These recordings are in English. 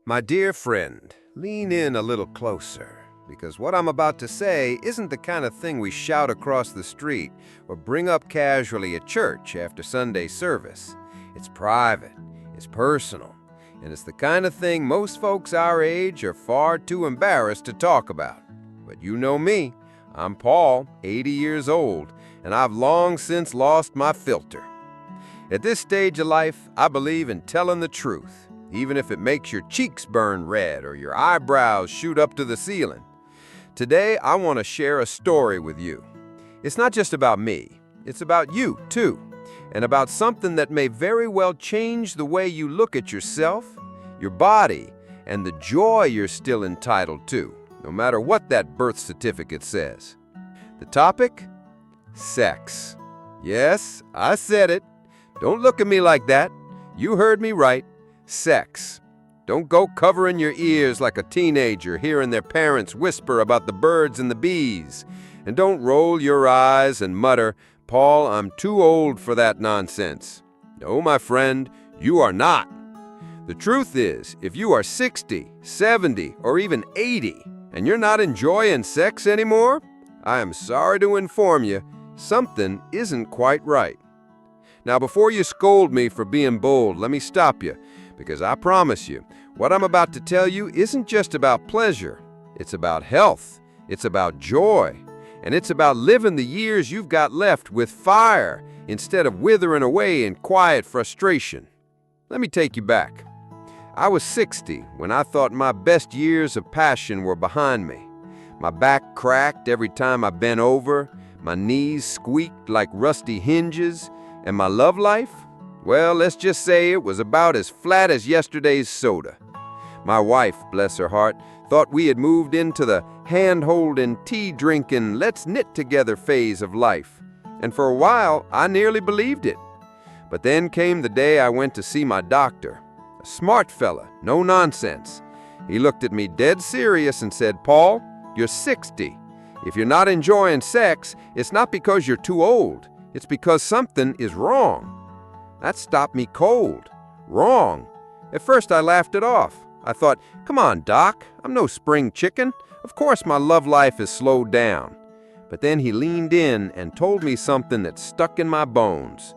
My dear friend, lean in a little closer, because what I'm about to say isn't the kind of thing we shout across the street or bring up casually at church after Sunday service. It's private, it's personal, and it's the kind of thing most folks our age are far too embarrassed to talk about. But you know me, I'm Paul, 80 years old, and I've long since lost my filter. At this stage of life, I believe in telling the truth, even if it makes your cheeks burn red or your eyebrows shoot up to the ceiling. Today, I want to share a story with you. It's not just about me, it's about you, too, and about something that may very well change the way you look at yourself, your body, and the joy you're still entitled to, no matter what that birth certificate says. The topic? Sex. Yes, I said it. Don't look at me like that. You heard me right. Sex. Don't go covering your ears like a teenager hearing their parents whisper about the birds and the bees. And don't roll your eyes and mutter, "Paul, I'm too old for that nonsense." No, my friend, you are not. The truth is, if you are 60, 70, or even 80, and you're not enjoying sex anymore, I am sorry to inform you, something isn't quite right. Now, before you scold me for being bold, let me stop you, because I promise you, what I'm about to tell you isn't just about pleasure. It's about health, it's about joy, and it's about living the years you've got left with fire instead of withering away in quiet frustration. Let me take you back. I was 60 when I thought my best years of passion were behind me. My back cracked every time I bent over, my knees squeaked like rusty hinges, and my love life? Well, let's just say it was about as flat as yesterday's soda. My wife, bless her heart, thought we had moved into the hand-holding, tea-drinking, let's-knit-together phase of life. And for a while, I nearly believed it. But then came the day I went to see my doctor. A smart fella, no nonsense. He looked at me dead serious and said, "Paul, you're 60. If you're not enjoying sex, it's not because you're too old. It's because something is wrong." That stopped me cold. Wrong. At first I laughed it off. I thought, come on, Doc, I'm no spring chicken. Of course my love life is slowed down. But then he leaned in and told me something that stuck in my bones.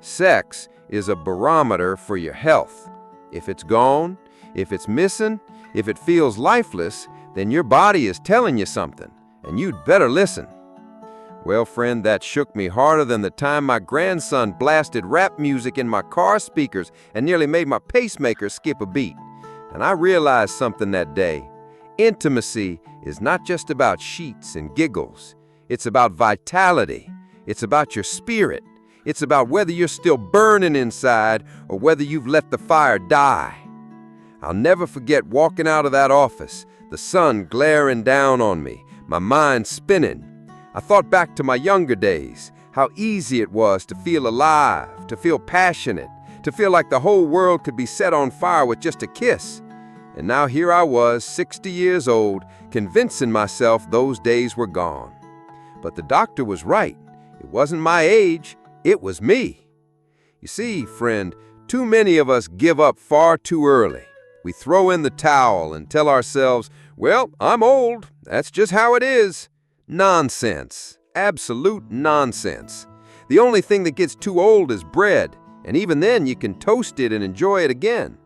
Sex is a barometer for your health. If it's gone, if it's missing, if it feels lifeless, then your body is telling you something, and you'd better listen. Well, friend, that shook me harder than the time my grandson blasted rap music in my car speakers and nearly made my pacemaker skip a beat. And I realized something that day. Intimacy is not just about sheets and giggles. It's about vitality. It's about your spirit. It's about whether you're still burning inside or whether you've let the fire die. I'll never forget walking out of that office, the sun glaring down on me, my mind spinning. I thought back to my younger days, how easy it was to feel alive, to feel passionate, to feel like the whole world could be set on fire with just a kiss. And now here I was, 60 years old, convincing myself those days were gone. But the doctor was right. It wasn't my age, it was me. You see, friend, too many of us give up far too early. We throw in the towel and tell ourselves, well, I'm old, that's just how it is. Nonsense. Absolute nonsense. The only thing that gets too old is bread, and even then you can toast it and enjoy it again.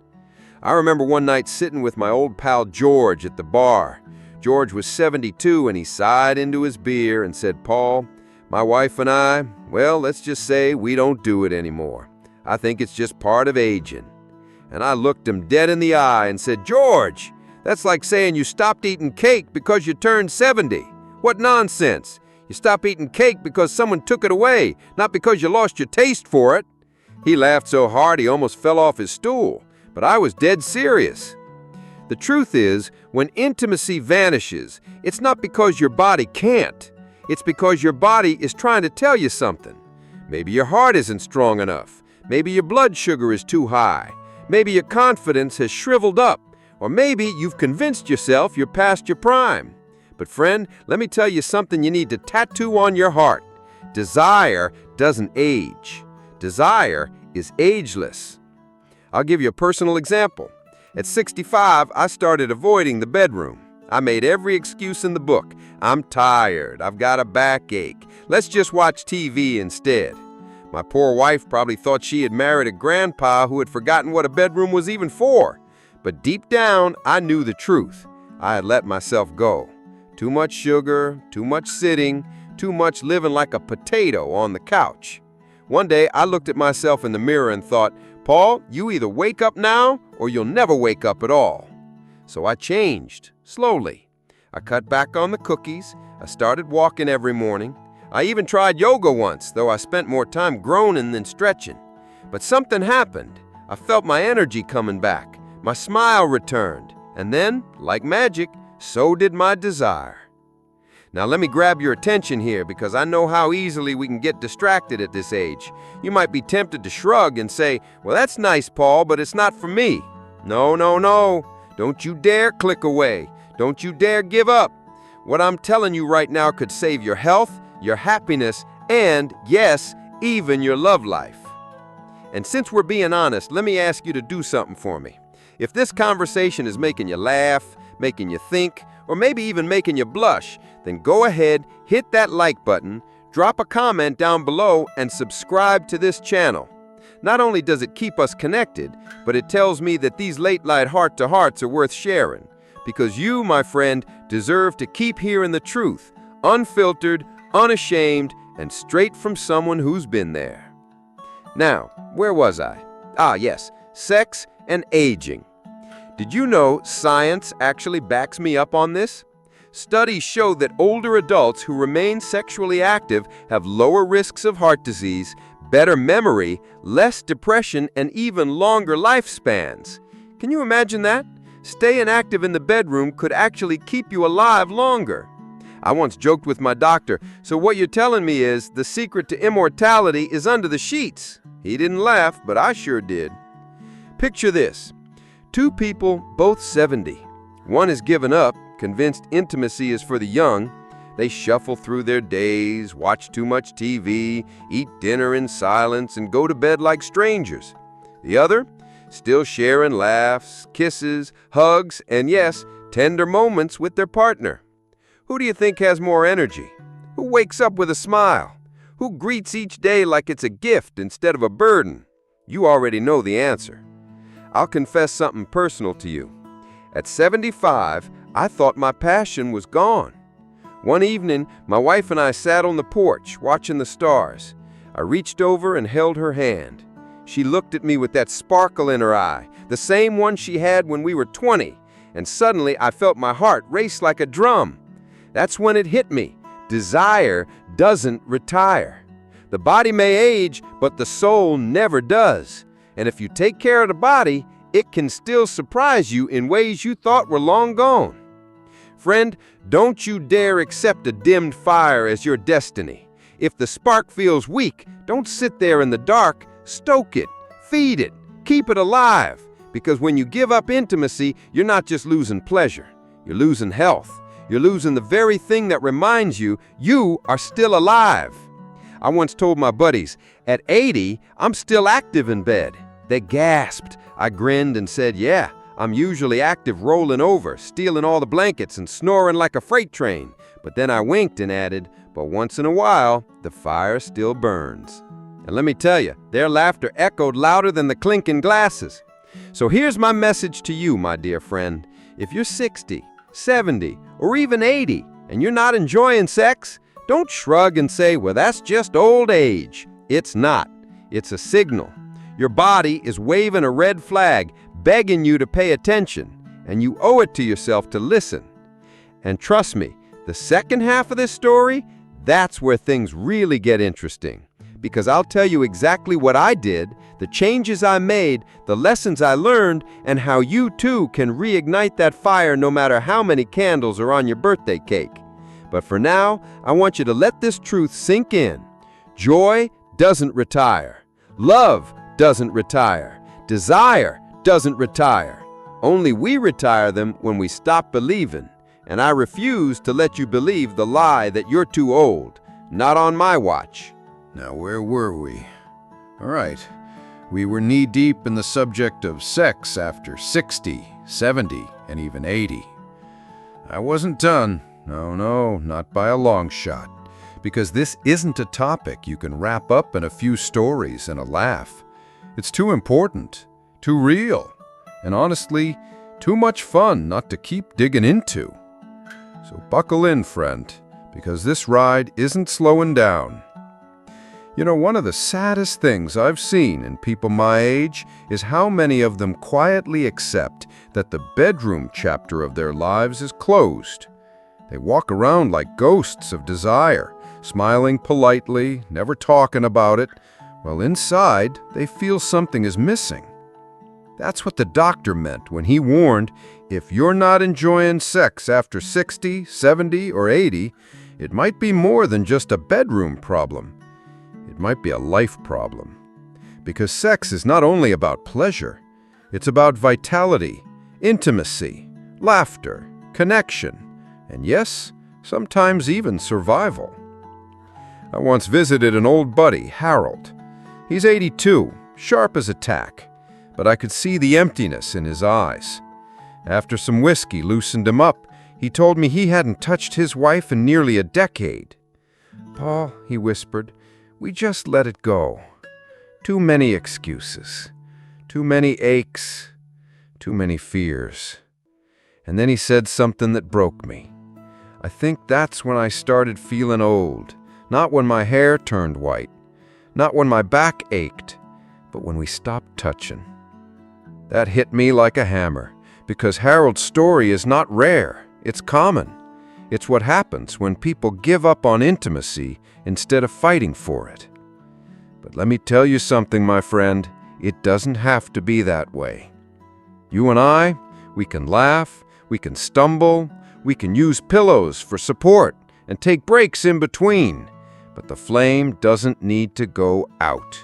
I remember one night sitting with my old pal George at the bar. George was 72 and he sighed into his beer and said, "Paul, my wife and I, well, let's just say we don't do it anymore. I think it's just part of aging." And I looked him dead in the eye and said, "George, that's like saying you stopped eating cake because you turned 70. What nonsense! You stop eating cake because someone took it away, not because you lost your taste for it." He laughed so hard he almost fell off his stool, but I was dead serious. The truth is, when intimacy vanishes, it's not because your body can't. It's because your body is trying to tell you something. Maybe your heart isn't strong enough. Maybe your blood sugar is too high. Maybe your confidence has shriveled up. Or maybe you've convinced yourself you're past your prime. But friend, let me tell you something you need to tattoo on your heart. Desire doesn't age. Desire is ageless. I'll give you a personal example. At 65, I started avoiding the bedroom. I made every excuse in the book. I'm tired. I've got a backache. Let's just watch TV instead. My poor wife probably thought she had married a grandpa who had forgotten what a bedroom was even for. But deep down, I knew the truth. I had let myself go. Too much sugar, too much sitting, too much living like a potato on the couch. One day, I looked at myself in the mirror and thought, Paul, you either wake up now or you'll never wake up at all. So I changed, slowly. I cut back on the cookies. I started walking every morning. I even tried yoga once, though I spent more time groaning than stretching. But something happened. I felt my energy coming back. My smile returned. And then, like magic, so did my desire. Now let me grab your attention here because I know how easily we can get distracted at this age. You might be tempted to shrug and say, well, that's nice, Paul, but it's not for me. No, no, no. Don't you dare click away. Don't you dare give up. What I'm telling you right now could save your health, your happiness, and, yes, even your love life. And since we're being honest, let me ask you to do something for me. If this conversation is making you laugh, making you think, or maybe even making you blush, then go ahead, hit that like button, drop a comment down below, and subscribe to this channel. Not only does it keep us connected, but it tells me that these late-night heart-to-hearts are worth sharing. Because you, my friend, deserve to keep hearing the truth, unfiltered, unashamed, and straight from someone who's been there. Now, where was I? Ah, yes, sex and aging. Did you know science actually backs me up on this? Studies show that older adults who remain sexually active have lower risks of heart disease, better memory, less depression, and even longer lifespans. Can you imagine that? Staying active in the bedroom could actually keep you alive longer. I once joked with my doctor, so what you're telling me is the secret to immortality is under the sheets. He didn't laugh, but I sure did. Picture this. Two people, both 70. One has given up, convinced intimacy is for the young. They shuffle through their days, watch too much TV, eat dinner in silence, and go to bed like strangers. The other, still sharing laughs, kisses, hugs, and yes, tender moments with their partner. Who do you think has more energy? Who wakes up with a smile? Who greets each day like it's a gift instead of a burden? You already know the answer. I'll confess something personal to you. At 75, I thought my passion was gone. One evening, my wife and I sat on the porch, watching the stars. I reached over and held her hand. She looked at me with that sparkle in her eye, the same one she had when we were 20, and suddenly I felt my heart race like a drum. That's when it hit me. Desire doesn't retire. The body may age, but the soul never does. And if you take care of the body, it can still surprise you in ways you thought were long gone. Friend, don't you dare accept a dimmed fire as your destiny. If the spark feels weak, don't sit there in the dark. Stoke it, feed it, keep it alive. Because when you give up intimacy, you're not just losing pleasure. You're losing health. You're losing the very thing that reminds you you are still alive. I once told my buddies, at 80, I'm still active in bed. They gasped. I grinned and said, yeah, I'm usually active rolling over, stealing all the blankets and snoring like a freight train. But then I winked and added, but once in a while, the fire still burns. And let me tell you, their laughter echoed louder than the clinking glasses. So here's my message to you, my dear friend. If you're 60, 70, or even 80, and you're not enjoying sex, don't shrug and say, well, that's just old age. It's not. It's a signal. Your body is waving a red flag, begging you to pay attention, and you owe it to yourself to listen. And trust me, the second half of this story, that's where things really get interesting. Because I'll tell you exactly what I did, the changes I made, the lessons I learned, and how you too can reignite that fire no matter how many candles are on your birthday cake. But for now, I want you to let this truth sink in. Joy doesn't retire. Love doesn't retire. Desire doesn't retire. Only we retire them when we stop believing. And I refuse to let you believe the lie that you're too old. Not on my watch. Now, where were we? All right. We were knee-deep in the subject of sex after 60, 70, and even 80. I wasn't done. No, not by a long shot. Because this isn't a topic you can wrap up in a few stories and a laugh. It's too important, too real, and honestly, too much fun not to keep digging into. So buckle in, friend, because this ride isn't slowing down. You know, one of the saddest things I've seen in people my age is how many of them quietly accept that the bedroom chapter of their lives is closed. They walk around like ghosts of desire, smiling politely, never talking about it, while inside they feel something is missing. That's what the doctor meant when he warned, if you're not enjoying sex after 60, 70, or 80, it might be more than just a bedroom problem. It might be a life problem. Because sex is not only about pleasure, it's about vitality, intimacy, laughter, connection, and yes, sometimes even survival. I once visited an old buddy, Harold. He's 82, sharp as a tack, but I could see the emptiness in his eyes. After some whiskey loosened him up, he told me he hadn't touched his wife in nearly a decade. "Paul," he whispered, "we just let it go. Too many excuses, too many aches, too many fears." And then he said something that broke me. I think that's when I started feeling old, not when my hair turned white, not when my back ached, but when we stopped touching. That hit me like a hammer, because Harold's story is not rare, it's common. It's what happens when people give up on intimacy instead of fighting for it. But let me tell you something, my friend, it doesn't have to be that way. You and I, we can laugh, we can stumble, we can use pillows for support and take breaks in between, but the flame doesn't need to go out.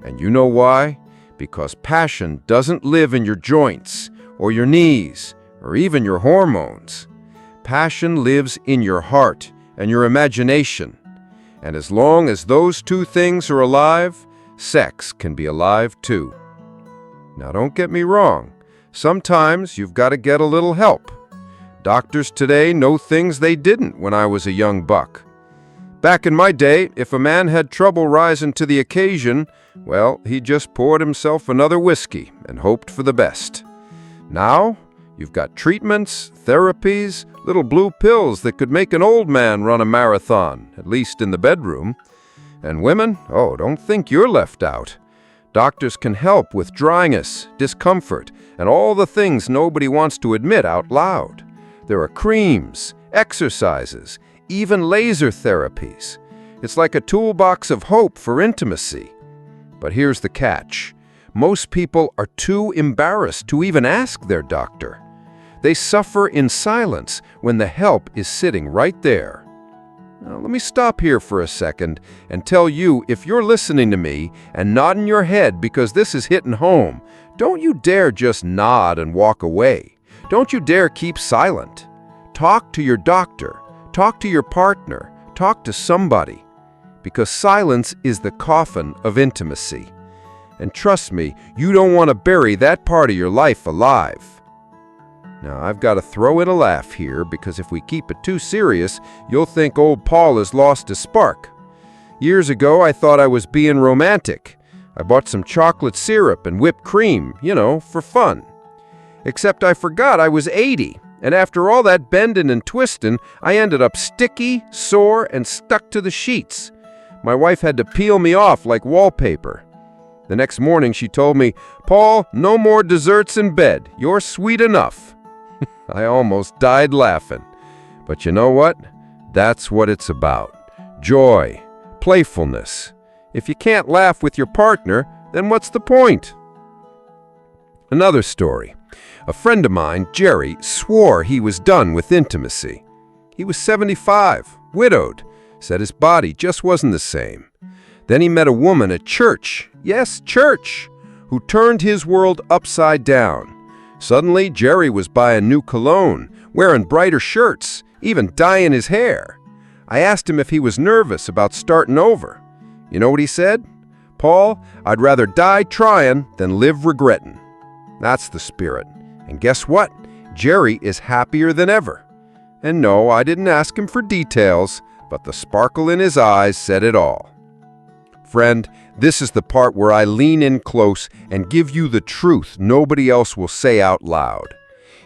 And you know why? Because passion doesn't live in your joints or your knees or even your hormones. Passion lives in your heart and your imagination. And as long as those two things are alive, sex can be alive too. Now don't get me wrong, sometimes you've got to get a little help. Doctors today know things they didn't when I was a young buck. Back in my day, if a man had trouble rising to the occasion, well, he just poured himself another whiskey and hoped for the best. Now, you've got treatments, therapies, little blue pills that could make an old man run a marathon, at least in the bedroom. And women, oh, don't think you're left out. Doctors can help with dryness, discomfort, and all the things nobody wants to admit out loud. There are creams, exercises, even laser therapies. It's like a toolbox of hope for intimacy. But here's the catch. Most people are too embarrassed to even ask their doctor. They suffer in silence when the help is sitting right there. Now, let me stop here for a second and tell you, if you're listening to me and nodding your head because this is hitting home, don't you dare just nod and walk away. Don't you dare keep silent. Talk to your doctor. Talk to your partner. Talk to somebody. Because silence is the coffin of intimacy. And trust me, you don't want to bury that part of your life alive. Now, I've got to throw in a laugh here, because if we keep it too serious, you'll think old Paul has lost his spark. Years ago, I thought I was being romantic. I bought some chocolate syrup and whipped cream, for fun. Except I forgot I was 80, and after all that bending and twisting, I ended up sticky, sore, and stuck to the sheets. My wife had to peel me off like wallpaper. The next morning she told me, "Paul, no more desserts in bed. You're sweet enough." I almost died laughing. But you know what? That's what it's about. Joy, playfulness. If you can't laugh with your partner, then what's the point? Another story. A friend of mine, Jerry, swore he was done with intimacy. He was 75, widowed, said his body just wasn't the same. Then he met a woman at church, yes, church, who turned his world upside down. Suddenly, Jerry was buying new cologne, wearing brighter shirts, even dyeing his hair. I asked him if he was nervous about starting over. You know what he said? Paul, I'd rather die trying than live regretting. That's the spirit. And guess what? Jerry is happier than ever. And no, I didn't ask him for details, but the sparkle in his eyes said it all. Friend, this is the part where I lean in close and give you the truth nobody else will say out loud.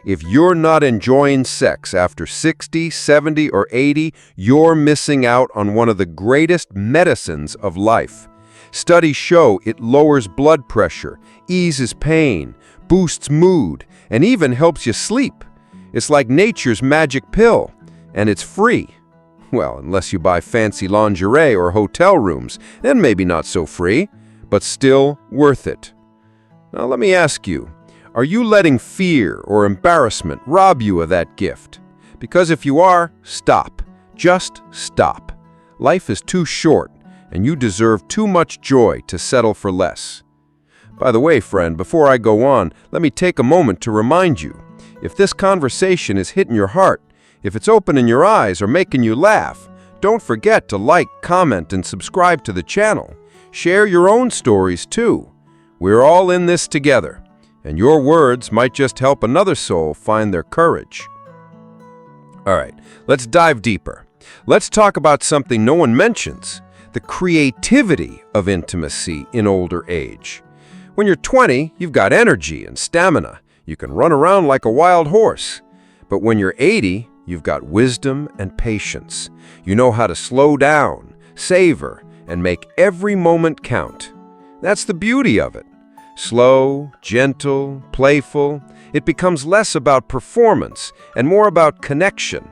If you're not enjoying sex after 60, 70, or 80, you're missing out on one of the greatest medicines of life. Studies show it lowers blood pressure, eases pain, boosts mood, and even helps you sleep. It's like nature's magic pill, and it's free. Well, unless you buy fancy lingerie or hotel rooms, then maybe not so free, but still worth it. Now let me ask you, are you letting fear or embarrassment rob you of that gift? Because if you are, stop. Just stop. Life is too short, and you deserve too much joy to settle for less. By the way, friend, before I go on, let me take a moment to remind you, if this conversation is hitting your heart, if it's opening your eyes or making you laugh, don't forget to like, comment, and subscribe to the channel. Share your own stories too. We're all in this together, and your words might just help another soul find their courage. All right, let's dive deeper. Let's talk about something no one mentions, the creativity of intimacy in older age. When you're 20, you've got energy and stamina. You can run around like a wild horse. But when you're 80, you've got wisdom and patience. You know how to slow down, savor, and make every moment count. That's the beauty of it. Slow, gentle, playful. It becomes less about performance and more about connection.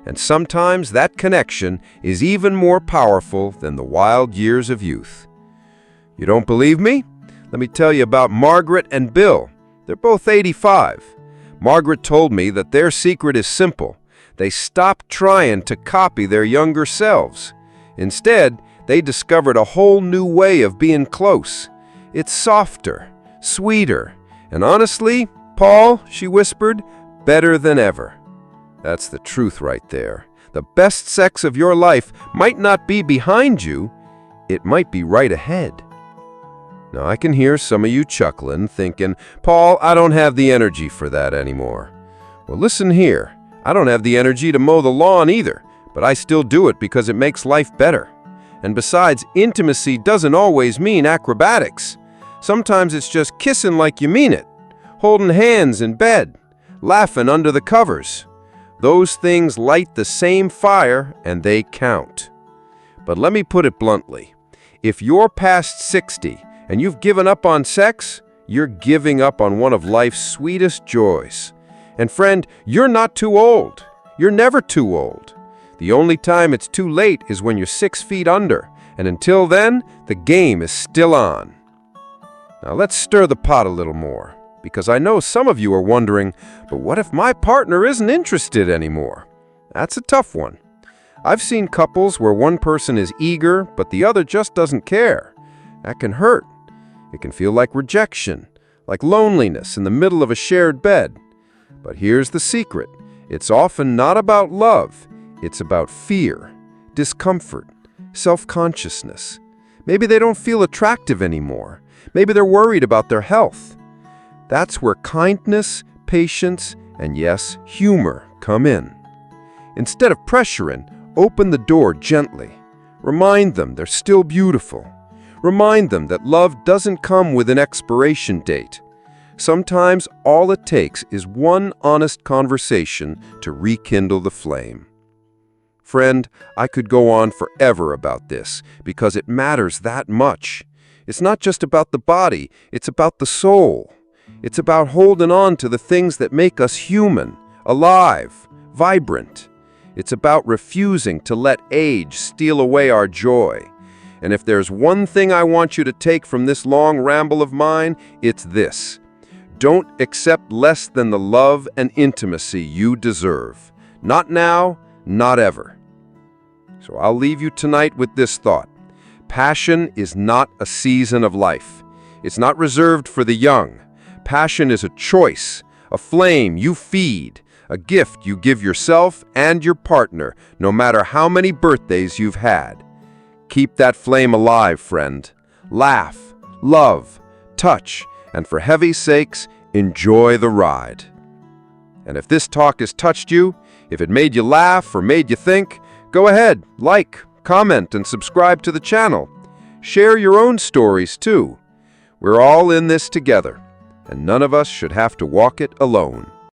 And sometimes that connection is even more powerful than the wild years of youth. You don't believe me? Let me tell you about Margaret and Bill. They're both 85. Margaret told me that their secret is simple. They stopped trying to copy their younger selves. Instead, they discovered a whole new way of being close. It's softer, sweeter, and honestly, Paul, she whispered, better than ever. That's the truth right there. The best sex of your life might not be behind you, it might be right ahead. Now, I can hear some of you chuckling, thinking, Paul, I don't have the energy for that anymore. Well, listen here. I don't have the energy to mow the lawn either, but I still do it because it makes life better. And besides, intimacy doesn't always mean acrobatics. Sometimes it's just kissing like you mean it, holding hands in bed, laughing under the covers. Those things light the same fire, and they count. But let me put it bluntly. If you're past 60, and you've given up on sex, you're giving up on one of life's sweetest joys. And friend, you're not too old. You're never too old. The only time it's too late is when you're 6 feet under, and until then, the game is still on. Now let's stir the pot a little more, because I know some of you are wondering, but what if my partner isn't interested anymore? That's a tough one. I've seen couples where one person is eager, but the other just doesn't care. That can hurt. It can feel like rejection, like loneliness in the middle of a shared bed. But here's the secret. It's often not about love. It's about fear, discomfort, self-consciousness. Maybe they don't feel attractive anymore. Maybe they're worried about their health. That's where kindness, patience, and yes, humor come in. Instead of pressuring, open the door gently. Remind them they're still beautiful. Remind them that love doesn't come with an expiration date. Sometimes all it takes is one honest conversation to rekindle the flame. Friend, I could go on forever about this because it matters that much. It's not just about the body, it's about the soul. It's about holding on to the things that make us human, alive, vibrant. It's about refusing to let age steal away our joy. And if there's one thing I want you to take from this long ramble of mine, it's this. Don't accept less than the love and intimacy you deserve. Not now, not ever. So I'll leave you tonight with this thought. Passion is not a season of life. It's not reserved for the young. Passion is a choice, a flame you feed, a gift you give yourself and your partner, no matter how many birthdays you've had. Keep that flame alive, friend. laugh, love, touch, and for heavy's sakes, enjoy the ride. And if this talk has touched you, if it made you laugh or made you think, go ahead, like, comment, and subscribe to the channel. Share your own stories too. We're all in this together, and none of us should have to walk it alone.